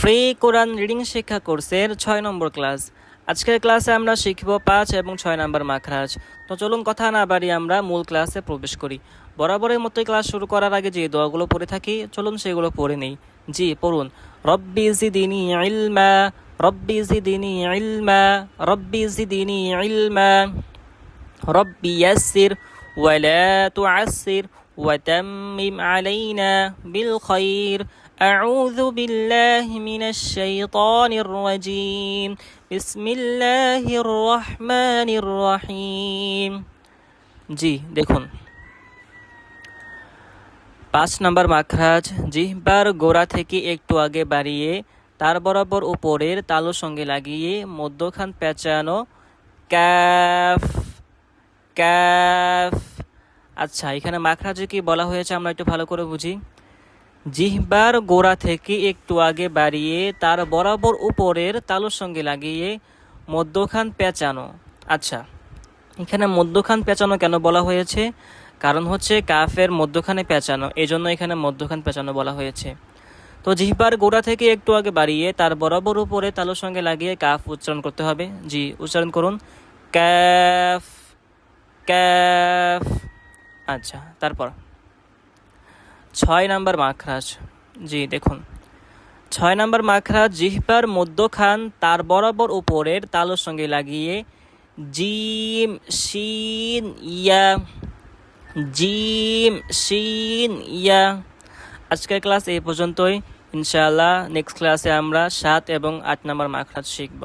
Free কোরআন reading শিক্ষা কোর্সের 6 নম্বর class. আজকের ক্লাসে আমরা শিখব 5 এবং 6 নম্বর মাখরাজ। তো চলুন কথা না বাড়িয়ে আমরা মূল ক্লাসে প্রবেশ করি। বরাবরের মতোই ক্লাস শুরু করার আগে যে দোয়াগুলো পড়ে থাকি চলুন সেগুলো পড়ে নেই। জি পড়ুন। রব্বি জিদিনি ইলমা, রব্বি জিদিনি ইলমা, রব্বি জিদিনি ইলমা, রব্বি ইয়াসসির ওয়ালা তুআসসির وتمم علينا بالخير أعوذ بالله من الشيطان الرجيم بسم الله الرحمن الرحيم। জি দেখুন 5 নম্বর মাখরাজ, জিহ্বার গোড়া থেকে একটু আগে বাড়িয়ে তার বরাবর উপরের তালুর সঙ্গে লাগিয়ে মধ্যখান পেঁচানো কাফ কাফ। আচ্ছা, এখানে মাখরাজে কি বলা হয়েছে আমরা একটু ভালো করে বুঝি। জিহ্বার গোড়া থেকে একটু আগে বাড়িয়ে তার বরাবর উপরের তালুর সঙ্গে লাগিয়ে মধ্যখান পেঁচানো। আচ্ছা, এখানে মধ্যখান পেঁচানো কেন বলা হয়েছে? কারণ হচ্ছে কাফের মধ্যখানে পেঁচানো, এই জন্য এখানে মধ্যখান পেঁচানো বলা হয়েছে। তো জিহ্বার গোড়া থেকে একটু আগে বাড়িয়ে তার বরাবর উপরে তালুর সঙ্গে লাগিয়ে কাফ উচ্চারণ করতে হবে। জি উচ্চারণ করুন, কাফ কাফ। আচ্ছা, তারপর 6 নম্বর মাখরাজ। জি দেখুন 6 নম্বর মাখরাজ, জিহ্বার মধ্যখান তার বরাবর উপরের তালুর সঙ্গে লাগিয়ে জিম শিন ইয়া, জিম শিন ইয়া। আজকের ক্লাস এই পর্যন্তই। ইনশাআল্লাহ নেক্সট ক্লাসে আমরা 7 এবং 8 নম্বর মাখরাজ শিখব।